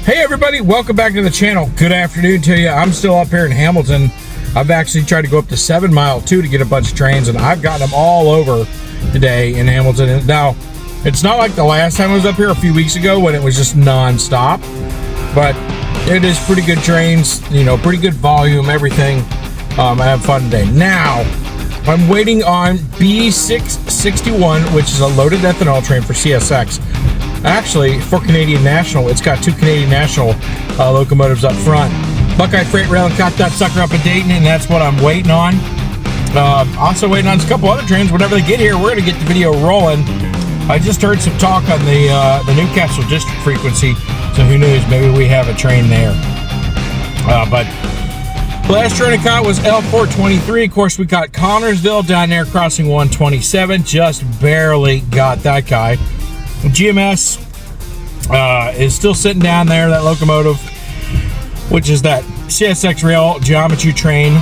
Hey everybody, welcome back to the channel. Good afternoon to you. I'm still up here in Hamilton. I've actually tried to go up to 7 Mile 2 to get a bunch of trains, and I've gotten them all over today in Hamilton. Now, it's not like the last time I was up here a few weeks ago when it was just non-stop, but it is pretty good trains, you know, pretty good volume, everything. I have fun today. Now, I'm waiting on B661, which is a loaded ethanol train for CSX. Actually, for Canadian National, it's got 2 Canadian National locomotives up front. Buckeye Freight Rail got that sucker up in Dayton, and that's what I'm waiting on. Also waiting on a couple other trains. Whenever they get here, we're going to get the video rolling. I just heard some talk on the Newcastle district frequency, so who knows, maybe we have a train there. But last train I caught was L423. Of course, we got Connorsville down there crossing 127. Just barely got that guy. GMS is still sitting down there, that locomotive, which is that CSX rail geometry train.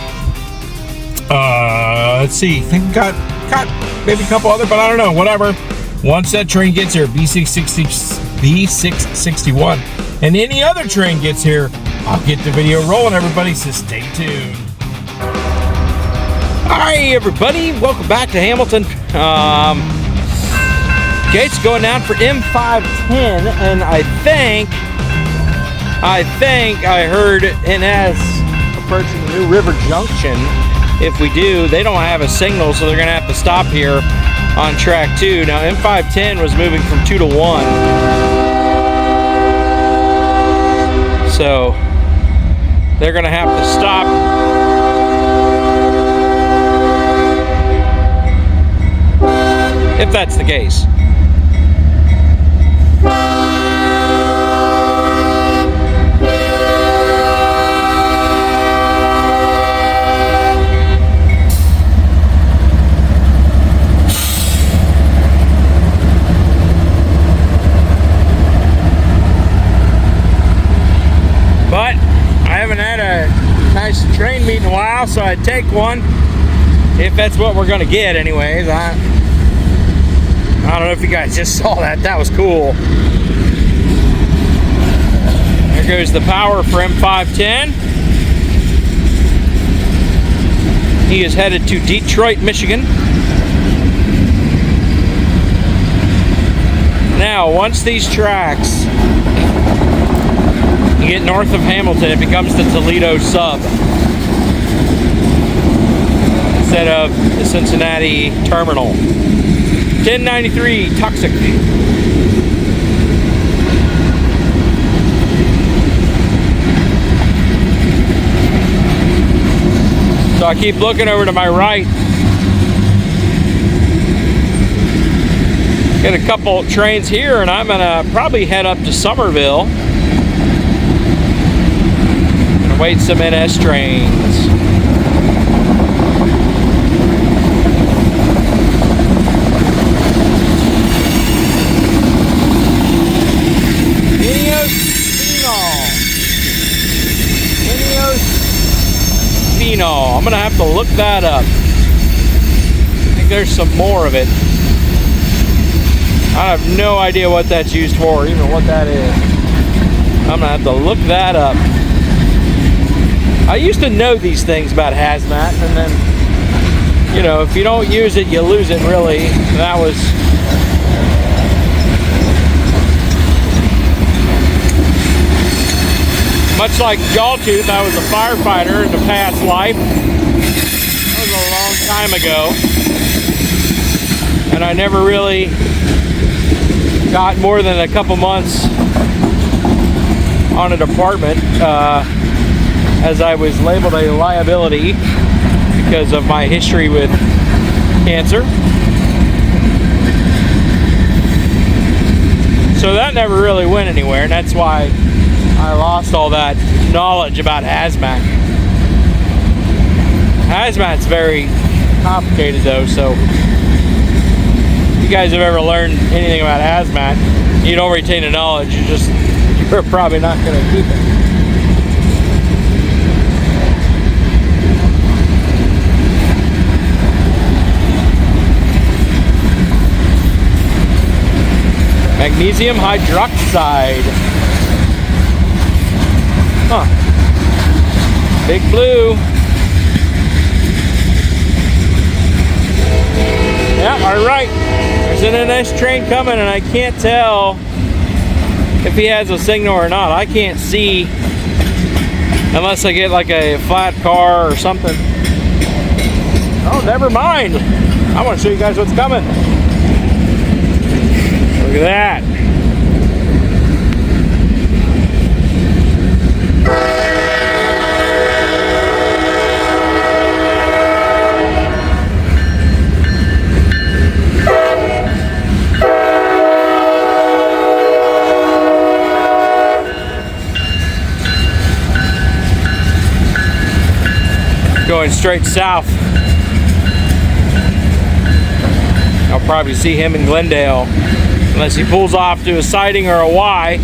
Let's see, I think got maybe a couple other, but I don't know, whatever. Once that train gets here, B661, and any other train gets here, I'll get the video rolling, everybody, so stay tuned. Hi, everybody. Welcome back to Hamilton. Gates going down for M510, and I think I heard NS approaching New River Junction. If we do, they don't have a signal, so they're going to have to stop here on track 2. Now, M510 was moving from 2 to 1. So, they're going to have to stop. If that's the case. But I haven't had a nice train meet in a while, so I'd take one if that's what we're gonna get anyways. I don't know if you guys just saw that. That was cool. There goes the power for M510. He is headed to Detroit, Michigan. Now, once these tracks you get north of Hamilton, it becomes the Toledo sub instead of the Cincinnati terminal. 1093 toxic. So I keep looking over to my right. Get a couple trains here, and I'm gonna probably head up to Somerville and wait some NS trains. I'm gonna have to look that up. I think there's some more of it. I have no idea what that's used for, even what that is. I'm gonna have to look that up. I used to know these things about hazmat, and then, you know, if you don't use it, you lose it, really. That was... much like Jawtooth, I was a firefighter in a past life. That was a long time ago. And I never really got more than a couple months on a department as I was labeled a liability because of my history with cancer. So that never really went anywhere, and that's why I lost all that knowledge about hazmat. Hazmat's very complicated though, so if you guys have ever learned anything about hazmat, you don't retain the knowledge, you're probably not going to keep it. Magnesium hydroxide. Huh. Big Blue. Yeah, all right. There's an NS train coming, and I can't tell if he has a signal or not. I can't see unless I get like a flat car or something. Oh, never mind. I want to show you guys what's coming. Look at that. Going straight south. I'll probably see him in Glendale unless he pulls off to a siding or a Y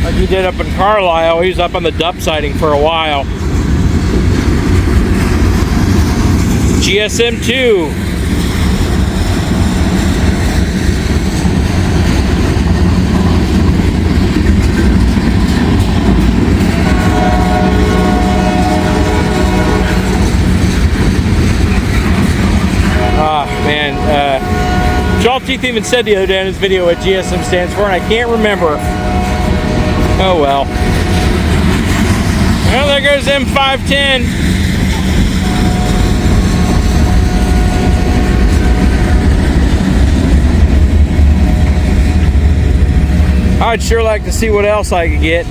like he did up in Carlisle. He was up on the DUP siding for a while. GSM 2. Teeth even said the other day in his video what GSM stands for, and I can't remember. Oh well. Well, there goes M510. I'd sure like to see what else I could get.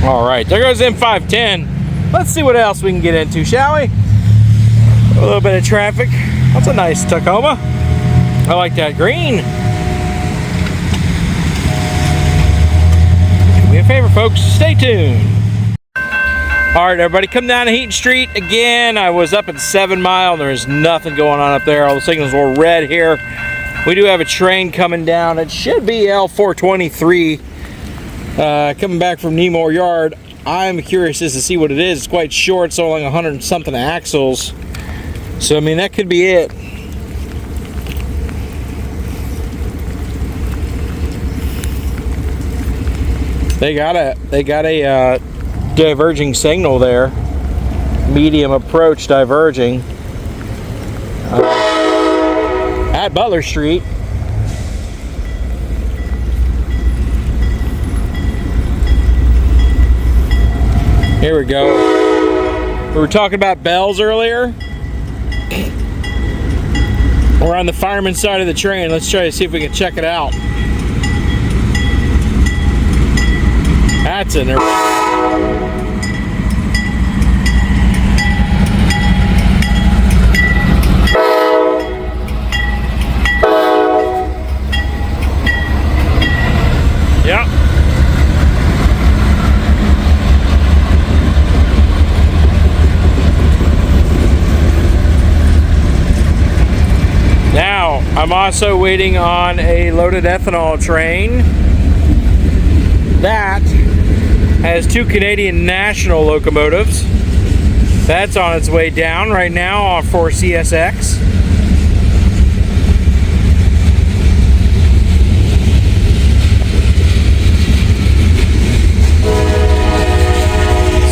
All right, there goes M510. Let's see what else we can get into, shall we? A little bit of traffic. That's a nice Tacoma. I like that green. Do me a favor, folks, stay tuned. All right, everybody, come down to Heaton Street again. I was up at 7 Mile, and there's nothing going on up there. All the signals were red here. We do have a train coming down. It should be L423. Coming back from Nemore Yard. I'm curious as to see what it is. It's quite short, so only 100 something axles. So I mean, that could be it. They got a diverging signal there. Medium approach diverging at Butler Street. Here we go. We were talking about bells earlier. We're on the fireman's side of the train. Let's try to see if we can check it out. That's in there. Yep. Now, I'm also waiting on a loaded ethanol train that has 2 Canadian National locomotives. That's on its way down right now for CSX.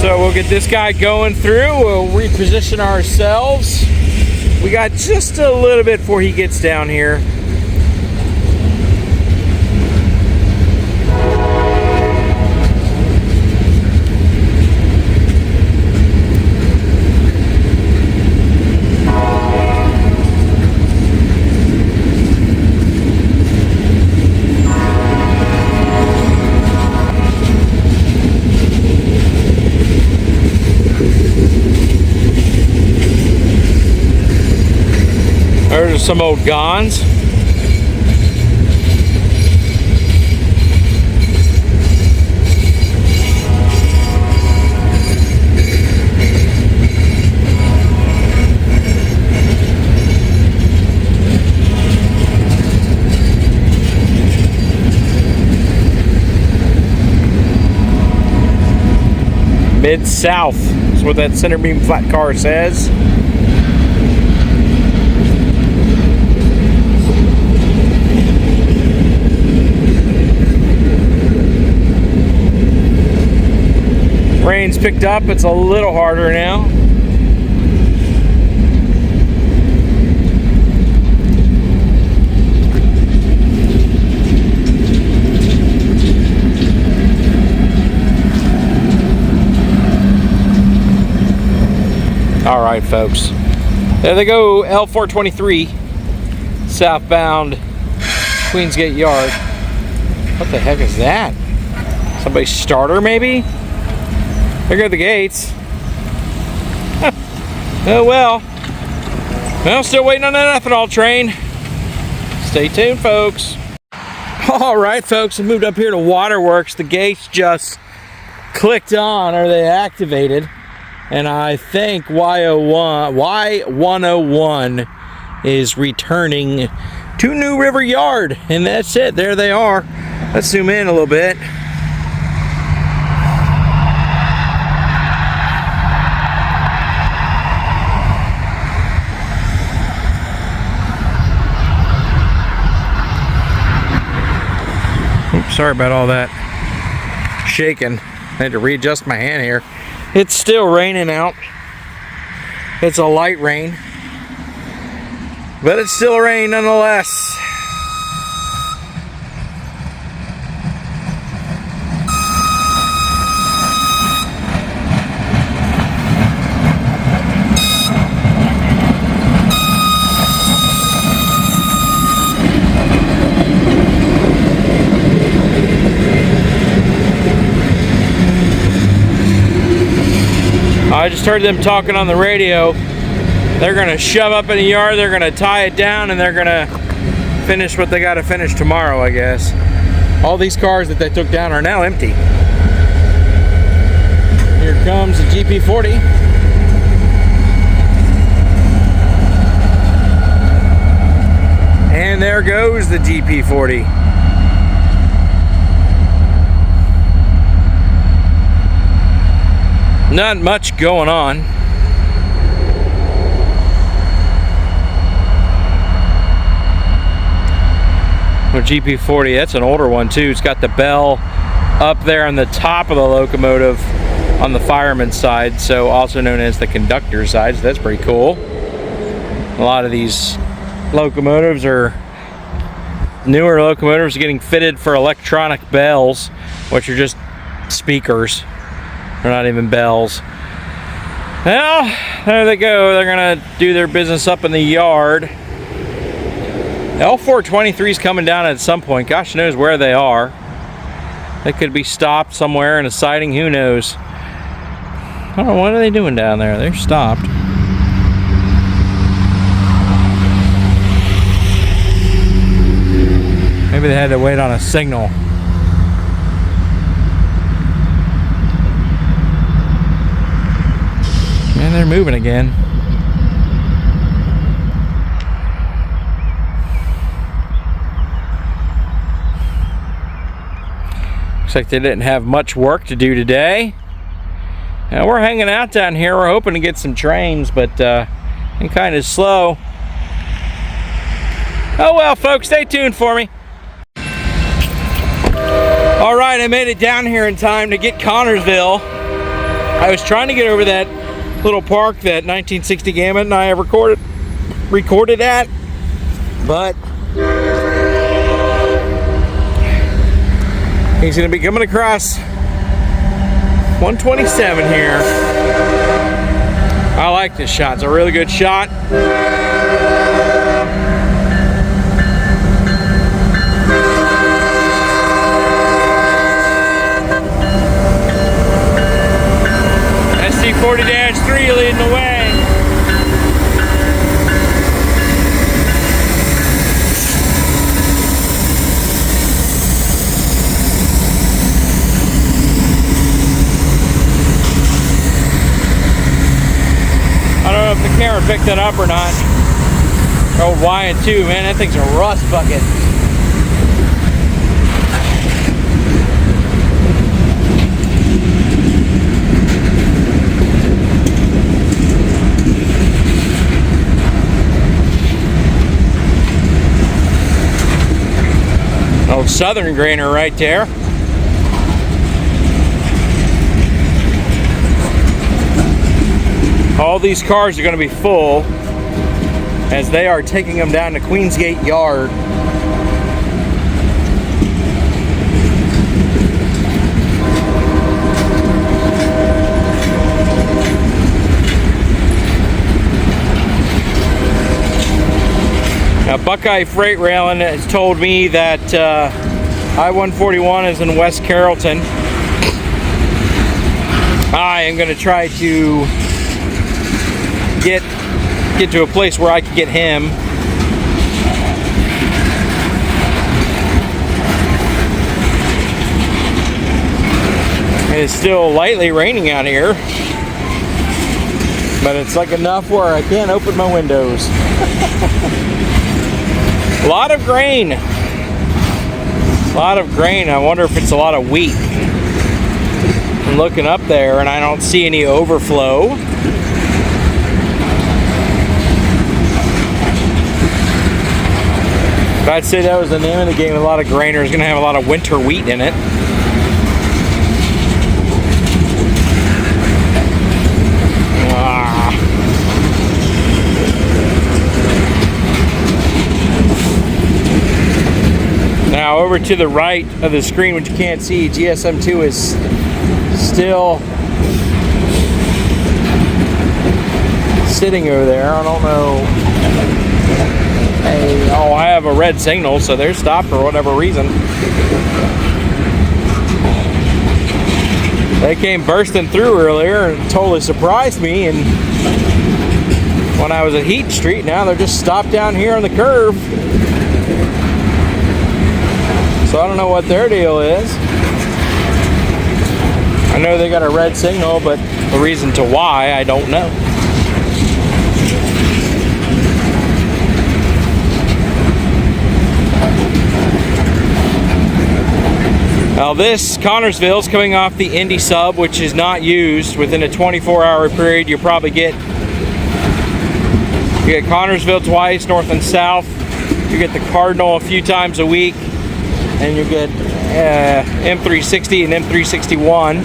So we'll get this guy going through. We'll reposition ourselves. We got just a little bit before he gets down here. There's some old Gons. Mid-South is what that center beam flat car says. Rain's picked up, it's a little harder now. All right, folks. There they go, L423, southbound Queensgate Yard. What the heck is that? Somebody's starter, maybe? There go the gates. Oh well. Well, still waiting on that ethanol train. Stay tuned, folks. All right, folks, I moved up here to Waterworks. The gates just clicked on, or they activated. And I think Y101 is returning to New River Yard. And that's it. There they are. Let's zoom in a little bit. Oops, sorry about all that shaking. I had to readjust my hand here. It's still raining out. It's a light rain, but it's still rain nonetheless. I just heard them talking on the radio. They're gonna shove up in the yard, they're gonna tie it down, and they're gonna finish what they gotta finish tomorrow, I guess. All these cars that they took down are now empty. Here comes the GP40. And there goes the GP40. Not much going on. Well, GP40, that's an older one too. It's got the bell up there on the top of the locomotive on the fireman's side, so also known as the conductor's side, so that's pretty cool. A lot of these locomotives are newer locomotives getting fitted for electronic bells, which are just speakers. They're not even bells. Well, there they go. They're gonna do their business up in the yard. L423 is coming down at some point. Gosh knows where they are. They could be stopped somewhere in a siding. Who knows? I don't know. What are they doing down there? They're stopped. Maybe they had to wait on a signal. And they're moving again. Looks like they didn't have much work to do today. Now we're hanging out down here. We're hoping to get some trains, but it's kind of slow. Oh well, folks, stay tuned for me. All right, I made it down here in time to get Connorsville. I was trying to get over that little park that 1960 Gamut and I have recorded at, but he's going to be coming across 127 here. I like this shot. It's a really good shot. SC40-3 leading the way. I don't know if the camera picked that up or not. Oh, Y2, man, that thing's a rust bucket. Old Southern grainer right there. All these cars are going to be full as they are taking them down to Queensgate Yard. Now, Buckeye Freight Railing has told me that I-141 is in West Carrollton. I am going to try to get to a place where I can get him. It is still lightly raining out here, but it's like enough where I can't open my windows. A lot of grain. A lot of grain. I wonder if it's a lot of wheat. I'm looking up there and I don't see any overflow. But I'd say that was the name of the game. A lot of grain. There's going to have a lot of winter wheat in it. Now over to the right of the screen, which you can't see, GSM2 is still sitting over there. I don't know. Hey, oh, I have a red signal, so they're stopped for whatever reason. They came bursting through earlier and totally surprised me. And when I was at Heat Street, now they're just stopped down here on the curve. So I don't know what their deal is. I know they got a red signal, but the reason to why, I don't know. Now this Connorsville is coming off the Indy sub, which is not used. Within a 24-hour period, you probably get Connorsville twice, north and south. You get the Cardinal a few times a week. And you get M360 and M361.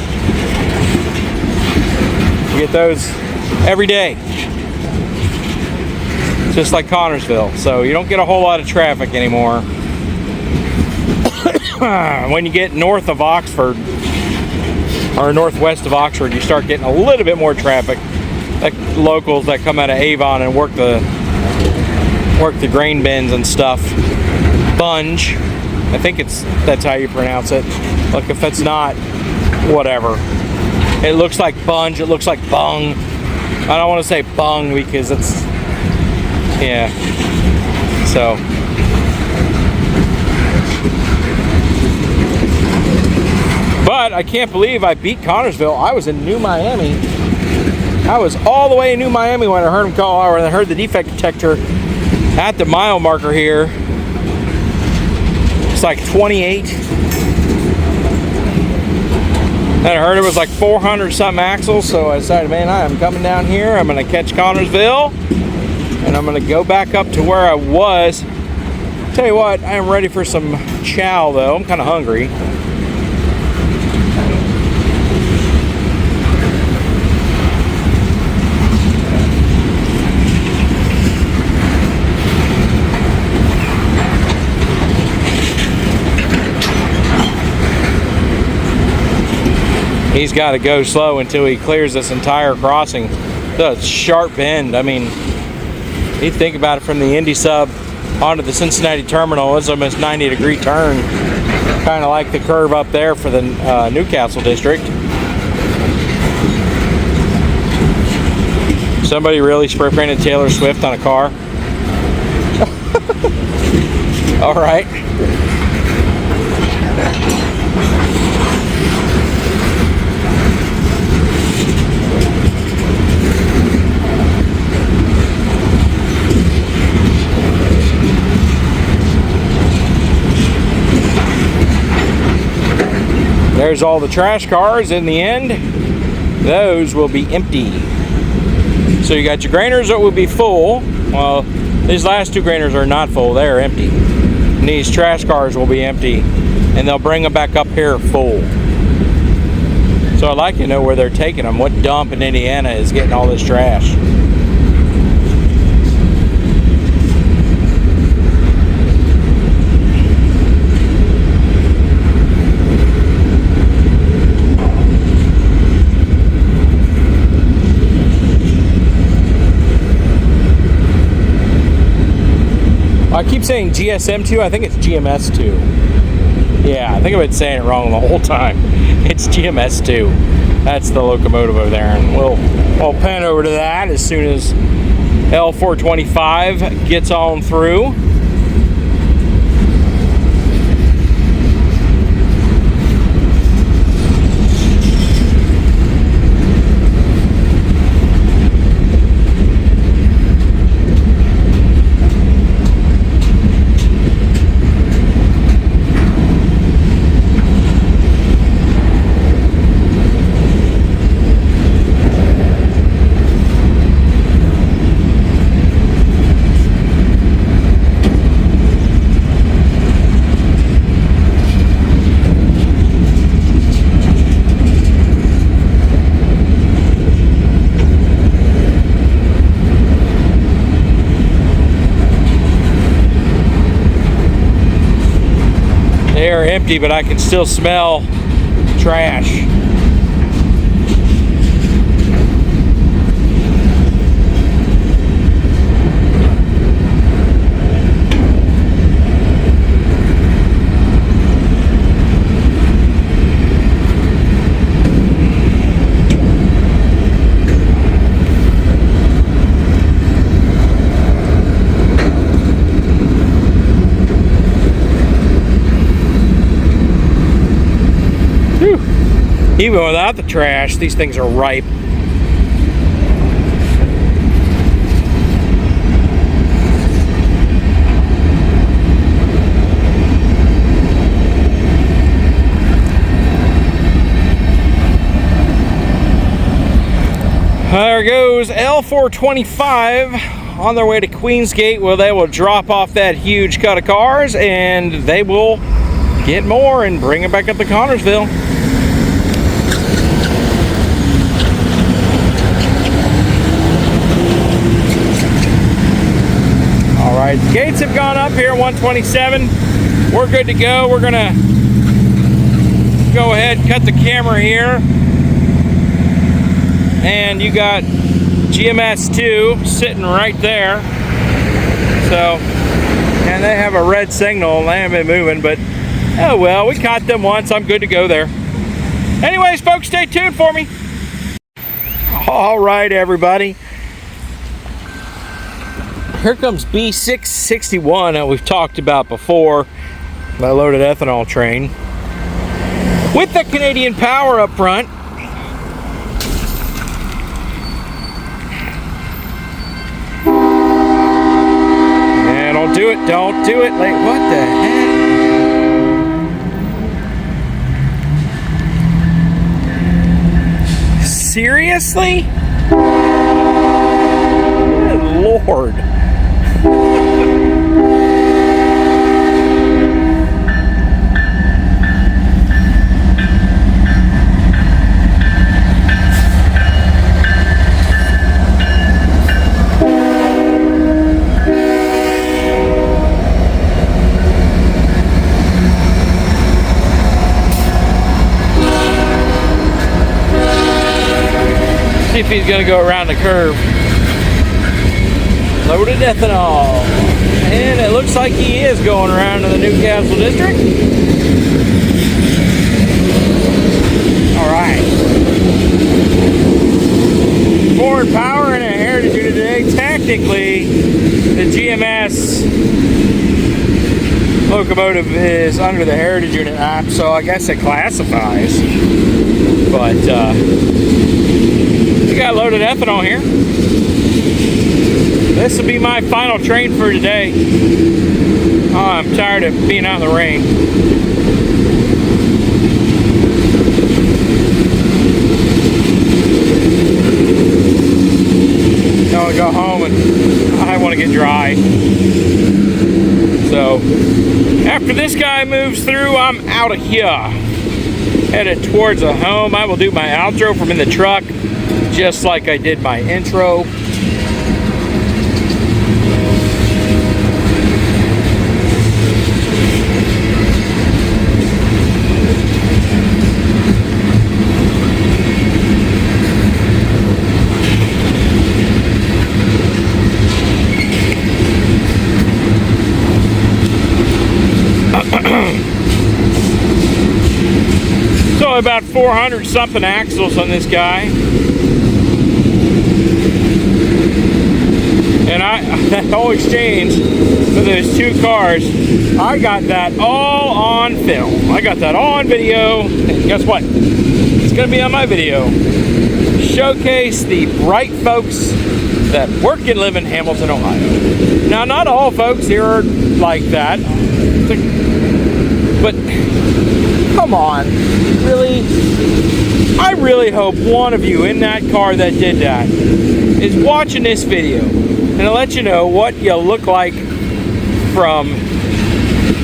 You get those every day, just like Connorsville. So you don't get a whole lot of traffic anymore. When you get north of Oxford or northwest of Oxford, you start getting a little bit more traffic. Like locals that come out of Avon and work the grain bins and stuff. Bunge. I think that's how you pronounce it. Look, if it's not, whatever. It looks like bunge, it looks like bung. I don't want to say bung because it's, yeah. So. But I can't believe I beat Connorsville. I was in New Miami. I was all the way in New Miami when I heard him call, or I heard the defect detector at the mile marker here. It's like 28. And I heard it was like 400 something axles, so I decided, man, I am coming down here. I'm going to catch Connorsville, and I'm going to go back up to where I was. Tell you what, I am ready for some chow, though. I'm kind of hungry. He's got to go slow until he clears this entire crossing. The sharp bend. I mean, you think about it, from the Indy sub onto the Cincinnati terminal, it's almost 90-degree turn. Kind of like the curve up there for the Newcastle district. Somebody really spray painted Taylor Swift on a car. All right. There's all the trash cars. In the end, those will be empty. So you got your grainers that will be full. Well, these last two grainers are not full, they're empty. and these trash cars will be empty, and they'll bring them back up here full. So I'd like to know where they're taking them. What dump in Indiana is getting all this trash? I keep saying GSM2, I think it's GMS2. Yeah, I think I've been saying it wrong the whole time. It's GMS2. That's the locomotive over there, and we'll pan over to that as soon as L425 gets on through. They are empty, but I can still smell trash. Even without the trash, these things are ripe. There goes L425 on their way to Queensgate, where they will drop off that huge cut of cars, and they will get more and bring it back up to Connorsville. Alright, gates have gone up here, 127. We're good to go. We're gonna go ahead and cut the camera here. And you got GMS2 sitting right there. So, and they have a red signal. They haven't been moving, but oh well, we caught them once. I'm good to go there. Anyways, folks, stay tuned for me. Alright, everybody. Here comes B661 that we've talked about before, that loaded ethanol train, with the Canadian Power up front. Man, don't do it, don't do it. Like, what the heck? Seriously? Good Lord. See if he's gonna go around the curve. Loaded ethanol. And it looks like he is going around to the Newcastle district. Alright. Forward power and a heritage unit today. Technically, the GMS locomotive is under the heritage unit app, so I guess it classifies. But we got loaded ethanol here. This will be my final train for today. Oh, I'm tired of being out in the rain. I want to go home and I want to get dry. So After this guy moves through, I'm out of here. Headed towards a home. I will do my outro from in the truck, just like I did my intro. So about 400 something axles on this guy, and that whole exchange for those two cars, I got that all on film. I got that all on video, and guess what? It's gonna be on my video. Showcase the bright folks that work and live in Hamilton, Ohio. Now, not all folks here are like that, but come on, really? I really hope one of you in that car that did that is watching this video, and I'll let you know what you look like from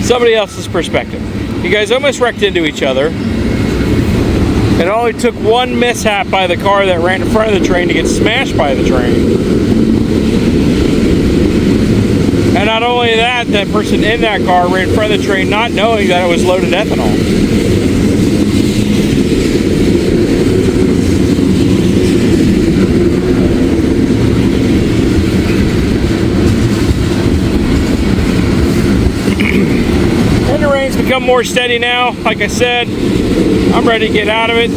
somebody else's perspective. You guys almost wrecked into each other. It only took one mishap by the car that ran in front of the train to get smashed by the train. And not only that, that person in that car ran in front of the train not knowing that it was loaded ethanol. And the rain's become more steady now. Like I said, I'm ready to get out of it.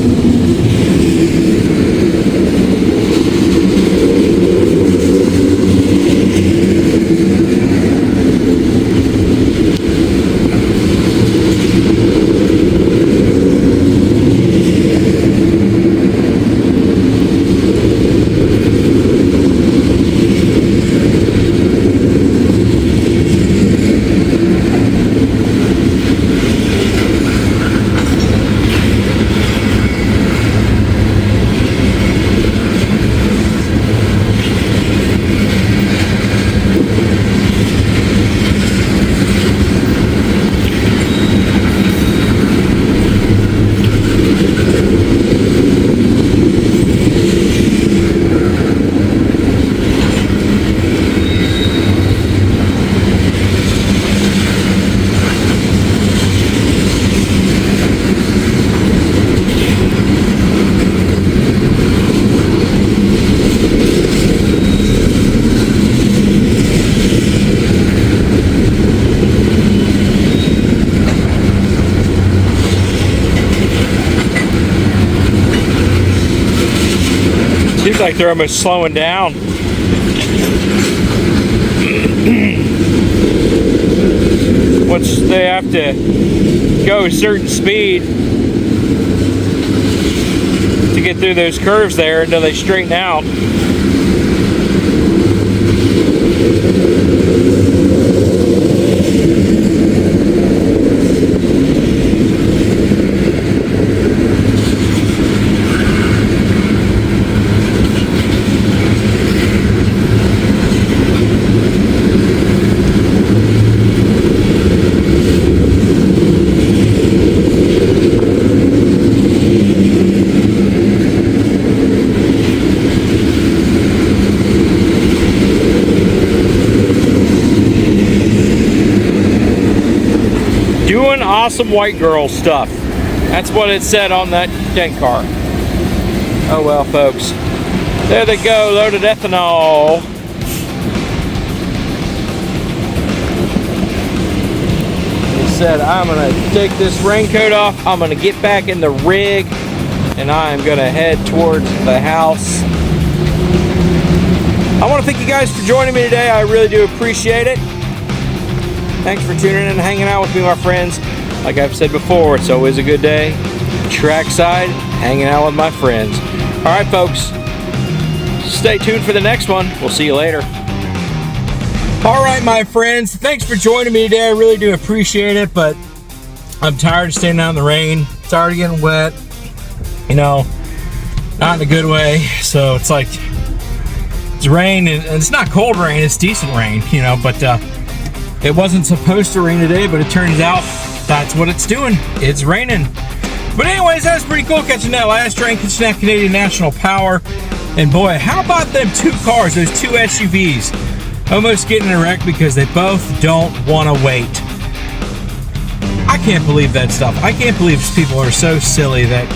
Seems like they're almost slowing down. Once they have to go a certain speed to get through those curves there until they straighten out. Doing awesome white girl stuff. That's what it said on that tank car. Oh well, folks. There they go, loaded ethanol. He said, I'm gonna take this raincoat off, I'm gonna get back in the rig, and I'm gonna head towards the house. I want to thank you guys for joining me today. I really do appreciate it. Thanks for tuning in and hanging out with me, my friends. Like I've said before, it's always a good day trackside, hanging out with my friends. All right, folks, stay tuned for the next one. We'll see you later. All right, my friends, thanks for joining me today. I really do appreciate it, but I'm tired of standing out in the rain. Tired of getting wet, you know, not in a good way. So it's like, it's rain, and it's not cold rain, it's decent rain, you know, but It wasn't supposed to rain today, but it turns out that's what it's doing. It's raining. But anyways, that was pretty cool catching that last train, catching that Canadian National Power. And boy, how about them two cars, those two SUVs, almost getting in a wreck because they both don't want to wait. I can't believe that stuff. I can't believe people are so silly that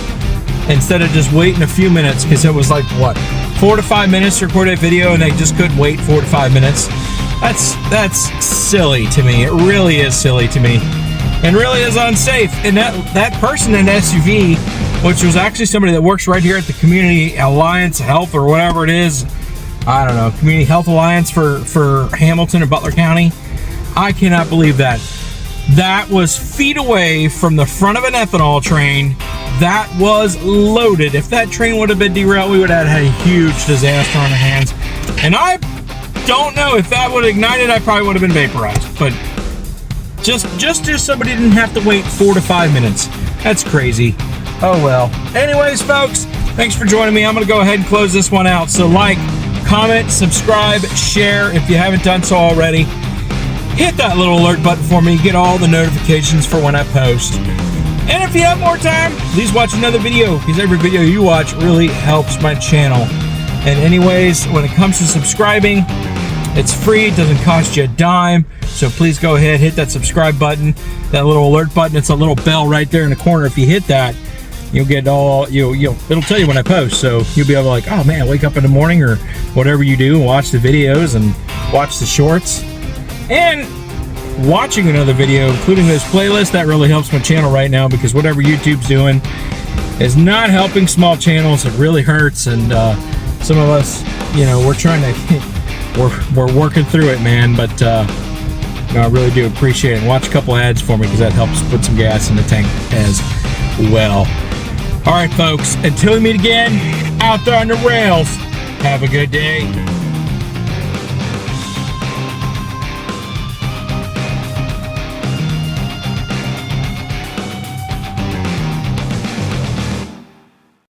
instead of just waiting a few minutes, because it was like, what, 4 to 5 minutes to record that video and they just couldn't wait 4 to 5 minutes. That's silly to me. It really is silly to me. And really is unsafe. And that person in the SUV, which was actually somebody that works right here at the Community Alliance Health or whatever it is, I don't know, Community Health Alliance for Hamilton and Butler County. I cannot believe that. That was feet away from the front of an ethanol train that was loaded. If that train would have been derailed, we would have had a huge disaster on our hands. And I don't know if that would have ignited, I probably would have been vaporized. But just as somebody didn't have to wait 4 to 5 minutes. That's crazy. Oh well. Anyways, folks, thanks for joining me. I'm going to go ahead and close this one out. So like, comment, subscribe, share if you haven't done so already. Hit that little alert button for me. Get all the notifications for when I post. And if you have more time, please watch another video, because every video you watch really helps my channel. And anyways, when it comes to subscribing, it's free. It doesn't cost you a dime. So please go ahead, hit that subscribe button, that little alert button. It's a little bell right there in the corner. If you hit that, you'll get all, it'll tell you when I post. So you'll be able to like, oh man, wake up in the morning or whatever you do and watch the videos and watch the shorts. And watching another video, including those playlists, that really helps my channel right now, because whatever YouTube's doing is not helping small channels. It really hurts. And some of us, we're trying to, we're working through it, man. But I really do appreciate it. And watch a couple ads for me, because that helps put some gas in the tank as well. All right, folks, until we meet again out there on the rails, have a good day.